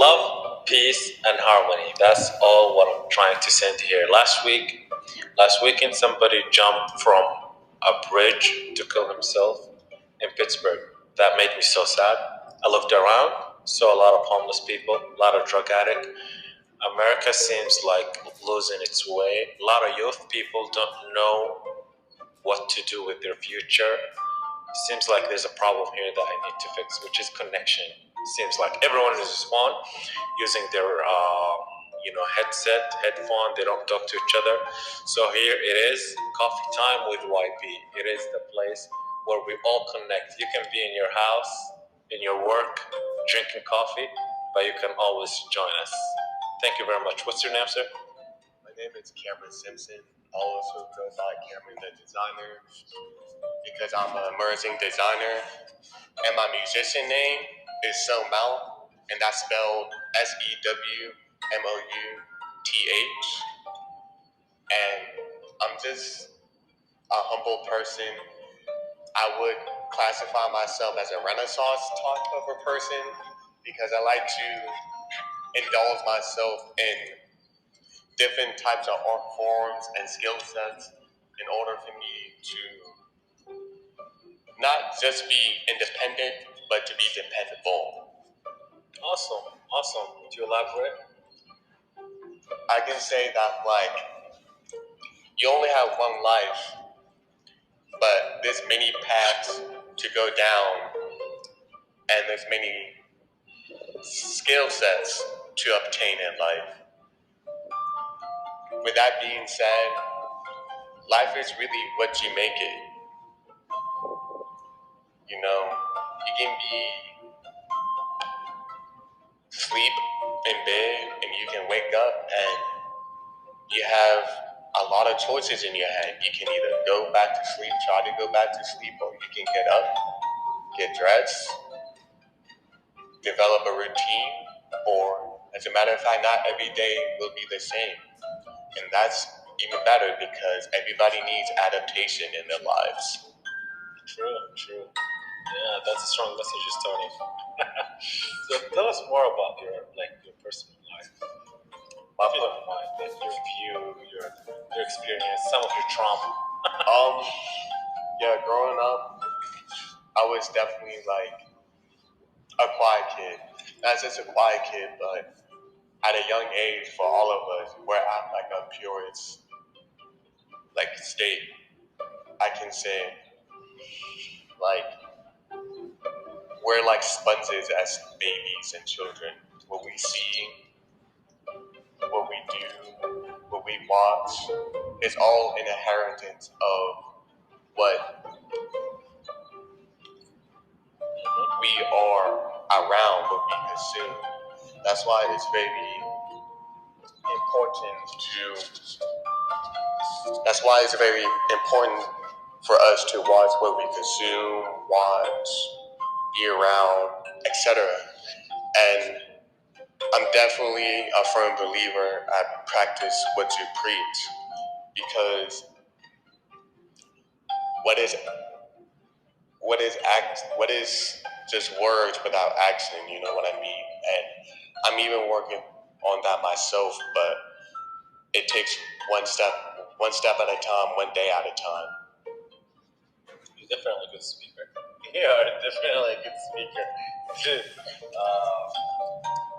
Love, peace, and harmony. That's all what I'm trying to send here. Last weekend, somebody jumped from a bridge to kill himself in Pittsburgh. That made me so sad. I looked around, saw a lot of homeless people, a lot of drug addicts. America seems like losing its way. A lot of youth people don't know what to do with their future. Seems like there's a problem here that I need to fix, which is connection. Seems like everyone is his phone, using their headphone. They don't talk to each other. So here it is, coffee time with YP. It is the place where we all connect. You can be in your house, in your work, drinking coffee, but you can always join us. Thank you very much. What's your name, sir? My name is Cameron Simpson. I also go by Cameron the Designer because I'm an emerging designer. And my musician name is So Mount, and that's spelled SEWMOUTH. And I'm just a humble person. I would classify myself as a Renaissance type of a person because I like to indulge myself in different types of art forms and skill sets in order for me to not just be independent, but to be dependable. Awesome. Would you elaborate? I can say that, you only have one life, but there's many paths to go down, and there's many skill sets to obtain in life. With that being said, life is really what you make it. You can be sleep in bed and you can wake up and you have a lot of choices in your hand. You can either go back to sleep, try to go back to sleep, or you can get up, get dressed, develop a routine, or as a matter of fact, not every day will be the same. And that's even better because everybody needs adaptation in their lives. True. Yeah, that's a strong message you're starting. So tell us more about your personal life. If you don't mind, like your view, your experience, some of your trauma. Growing up, I was definitely a quiet kid. Not just a quiet kid, but at a young age, for all of us, we're at a purest state. I can say we're like sponges as babies and children. What we see, what we do, what we watch, is all an inheritance of what we are around, what we consume. That's why it's very important for us to watch what we consume, watch, be around, etc. And I'm definitely a firm believer I practice what you preach, because what is just words without action, you know what I mean? And I'm even working on that myself, but it takes one step at a time, one day at a time. You're definitely a good speaker. Yeah, definitely a good speaker.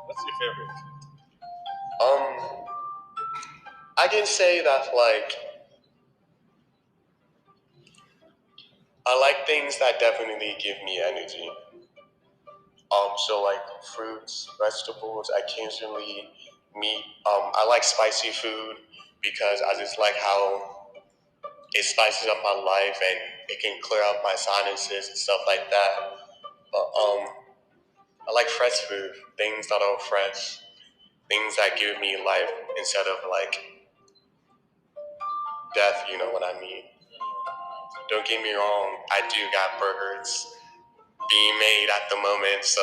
What's your favorite? I can say that I like things that definitely give me energy. So fruits, vegetables, occasionally meat. I like spicy food because I just like how it spices up my life and it can clear up my sinuses and stuff like that. But I like fresh food, things that are fresh, things that give me life instead of death, you know what I mean? Don't get me wrong, I do got burgers being made at the moment, so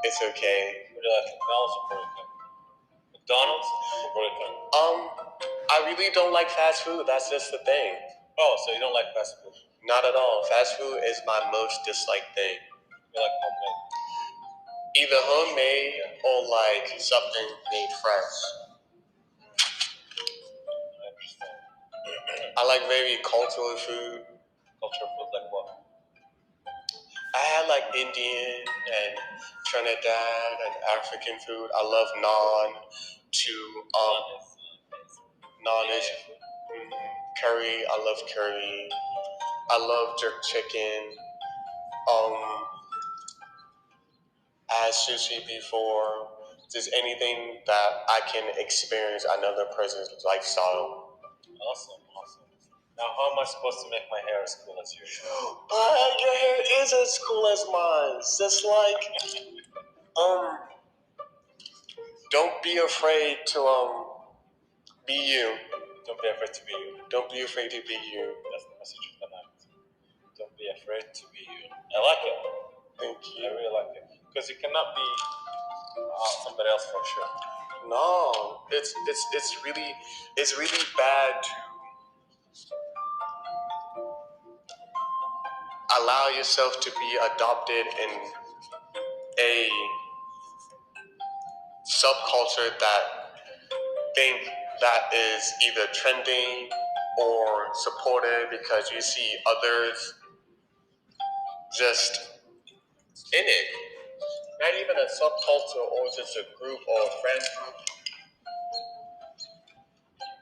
it's okay. Would you like McDonald's or Burger King? McDonald's or Burger King? I really don't like fast food, that's just the thing. Oh, so you don't like fast food? Not at all. Fast food is my most disliked thing. You like homemade? Either homemade or like something made fresh. I understand. I like very cultural food. Culture food like what? I had like Indian and Trinidad and African food. I love naan to naan is curry. I love curry. I love jerk chicken. I had sushi before. Just anything that I can experience another person's lifestyle. Awesome, awesome. Now, how am I supposed to make my hair as cool as usual? Your hair is as cool as mine. Just like don't be afraid to be you. Don't be afraid to be you. Don't be afraid to be you. That's the message of the night. Don't be afraid to be you. I like it. Thank I you. really like it because you cannot be somebody else for sure. No, it's really bad to allow yourself to be adopted in a subculture that think that is either trending or supported because you see others just in it. Not even a subculture or just a group or a friend group.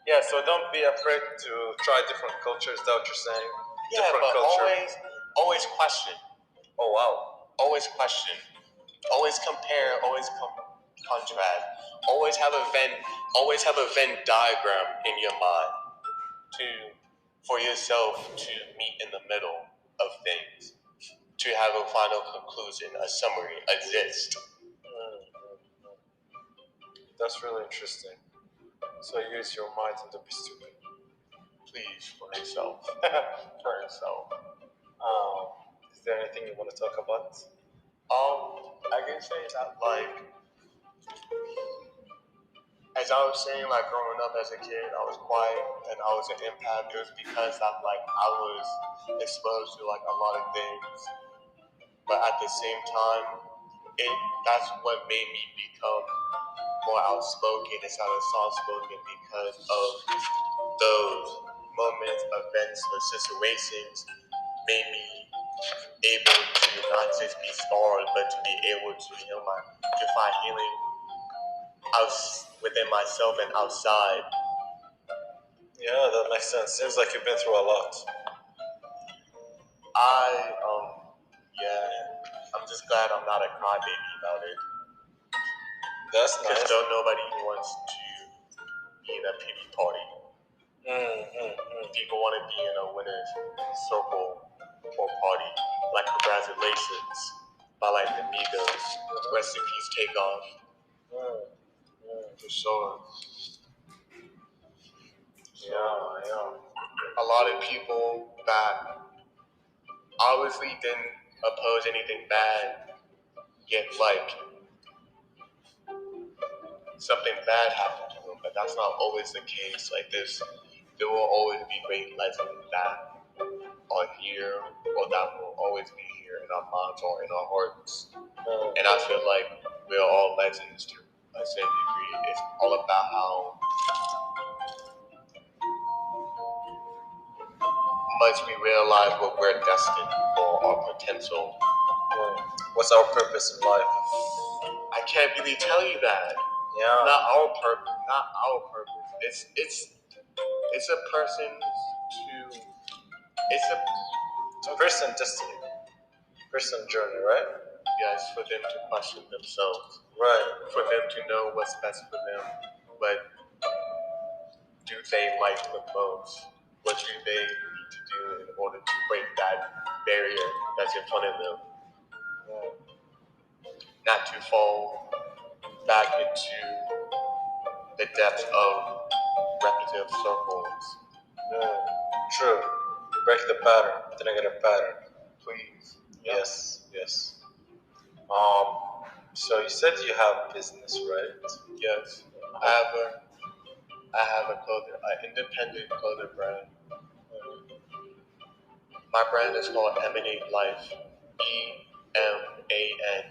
Yeah, so don't be afraid to try different cultures. Is that what you're saying? Yeah, Different but culture. always question. Oh wow. Always question. Always compare. Always contrast. Always have a Venn diagram in your mind for yourself to meet in the middle of things. To have a final conclusion, a summary, a gist. That's really interesting. So use your mind and don't be stupid. Please, for yourself. For yourself. Is there anything you want to talk about? I can say that like, as I was saying, like growing up as a kid, I was quiet and I was an empath. It was because that like I was exposed to like a lot of things, but at the same time, that's what made me become more outspoken instead of soft spoken because of those moments, events, or situations made me able to not just be scarred, but to be able to to find healing within myself and outside. Yeah, that makes sense. Seems like you've been through a lot. I'm just glad I'm not a crybaby about it. That's Because nice. nobody wants to be in a pity party. People want to be in a winner's circle or party. Like congratulations by like the Migos. Rest in peace, Takeoff. For sure. Yeah. A lot of people that obviously didn't oppose anything bad, yet like something bad happened to them, but that's not always the case. Like there will always be great legends that are here or that will always be here in our minds or in our hearts. And I feel like we're all legends to a certain degree. It's all about how much we realize what we're destined for, our potential. What's our purpose in life? I can't really tell you that. Yeah. Not our purpose. It's a person's It's a person destiny. Person journey, right? yes, for them to question themselves. Right. For them to know what's best for them. What do they like the most? What do they need to do in order to break that barrier that's in front of them? Not to fall back into the depths of repetitive circles. True. Break the pattern, the negative pattern. Please. Yes. So you said you have business, right? Yes. I have an independent clothing brand. My brand is called Emanate Life. EMANAT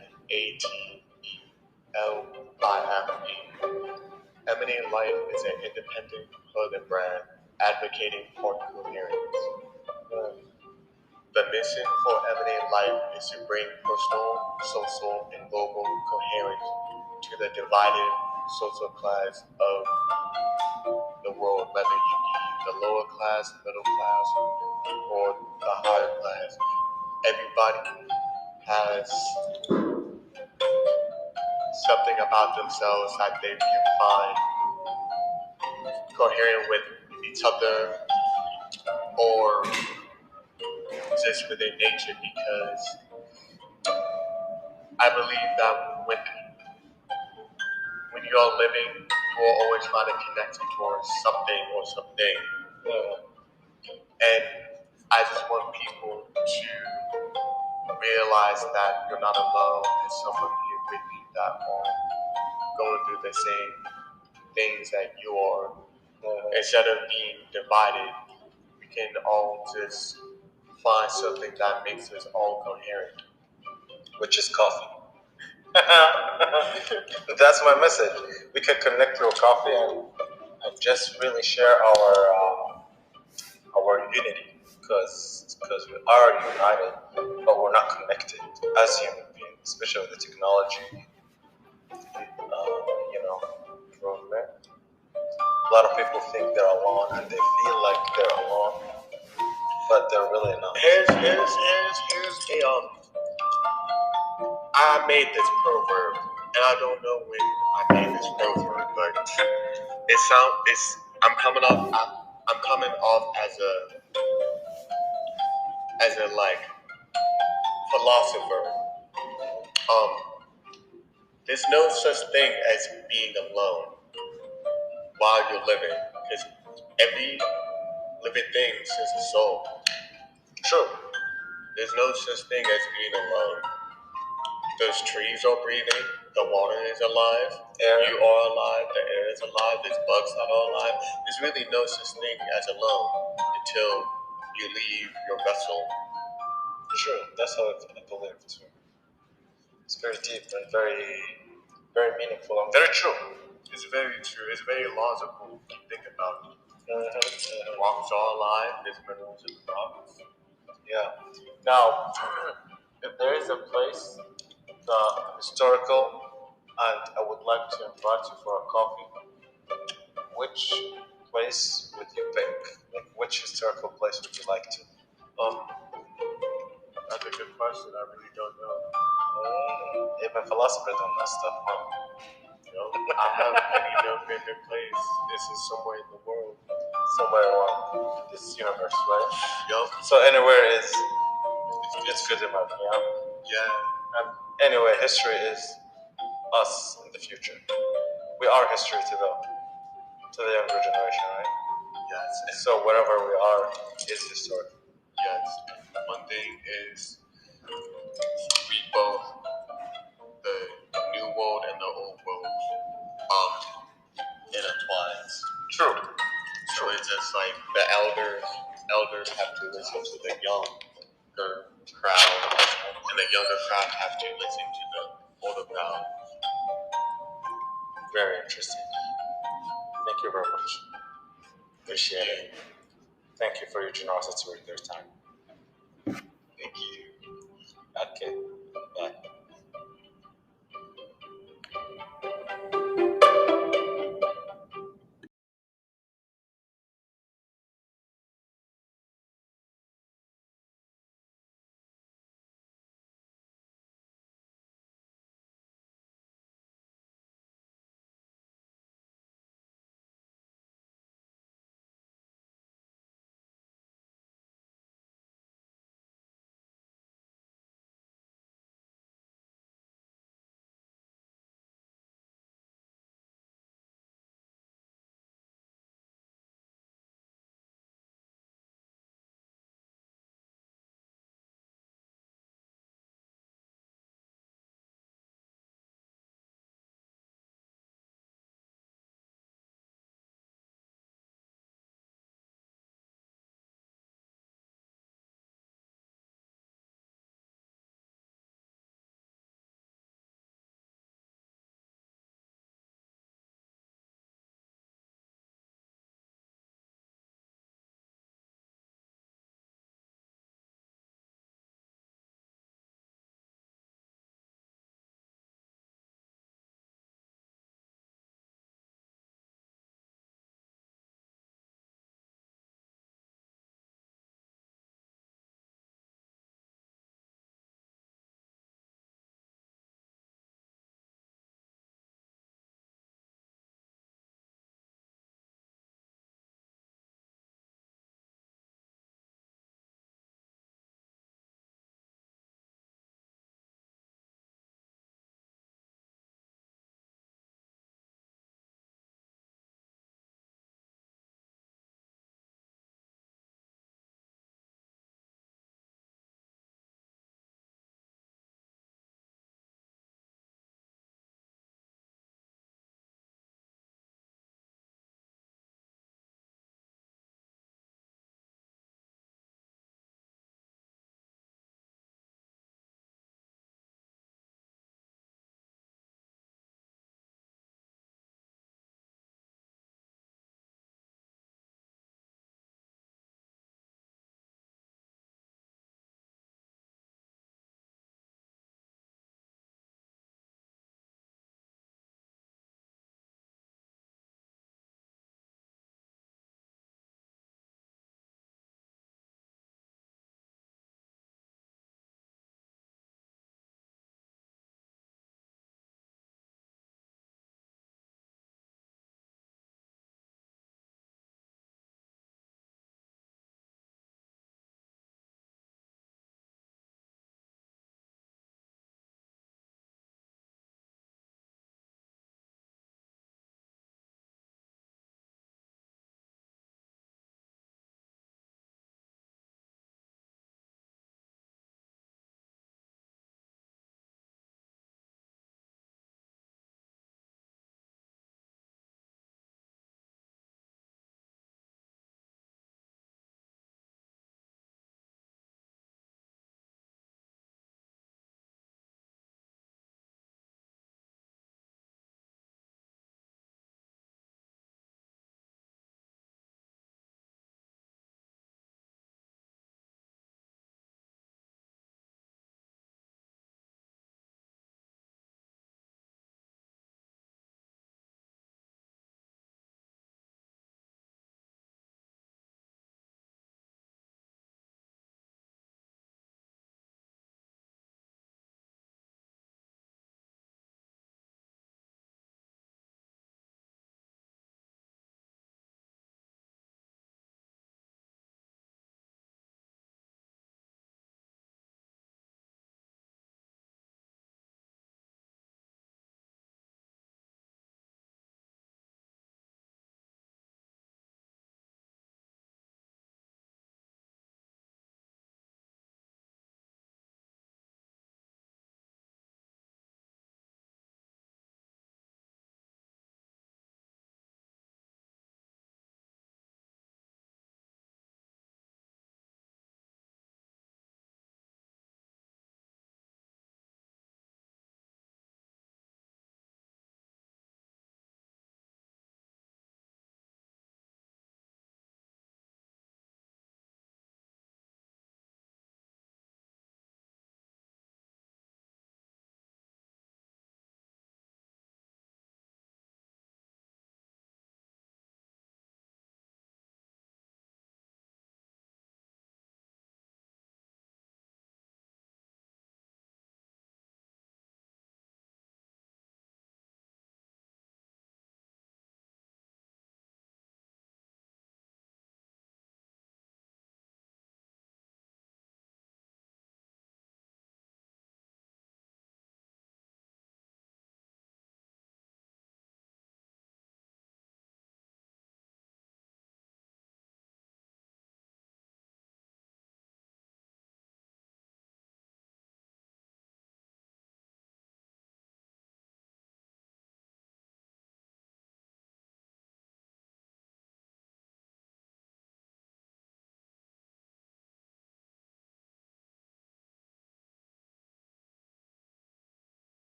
Emanate Life is an independent clothing brand advocating for coherence. The mission for Emanate Life is to bring personal, social, and global coherence to the divided social class of the world, whether you be the lower class, middle class, or the higher class. Everybody has something about themselves that they can find coherent with each other or just within nature, because I believe that when you are living, you are always trying to connect towards something or something. And I just want people to realize that you're not alone. There's someone here with you that are going through the same things that you are. Instead of being divided, we can all just find something that makes us all coherent. Which is coffee. That's my message. We can connect through coffee and just really share our unity, because we are united, but we're not connected as human beings, especially with the technology. You know, improvement. A lot of people think they're alone and they feel like they're alone, but they're really not. Here's a I made this proverb, and I don't know when I made this proverb, but I'm coming off as a like philosopher. There's no such thing as being alone while you're living, because every living thing is a soul. True. There's no such thing as being alone. Those trees are breathing, the water is alive, you are alive, the air is alive, there's bugs that are alive. There's really no such thing as alone until you leave your vessel. True. That's how I believe too. It's very deep and very, very meaningful and very true. It's very true. It's very logical if you think about it. Rocks are alive, there's minerals in the rocks. Yeah. Now, if there is a place, historical, and I would like to invite you for a coffee, which place would you pick? Like, which historical place would you like to? That's a good question. I really don't know. Even philosophers don't know stuff, huh? I have any no favorite place. This is somewhere in the world. Somewhere around this universe, right? Yup. So anywhere is it's good enough, yeah? Yeah. And anyway, history is us in the future. We are history to the younger generation, right? Yes. So wherever we are is historic. Yes. One thing is we both, the new world and the old world, intertwines. True. So it's just like the elders have to listen to the younger crowd, and the younger crowd have to listen to the older crowd. Very interesting. Thank you very much. Appreciate it. Thank you for your generosity with your time. Thank you.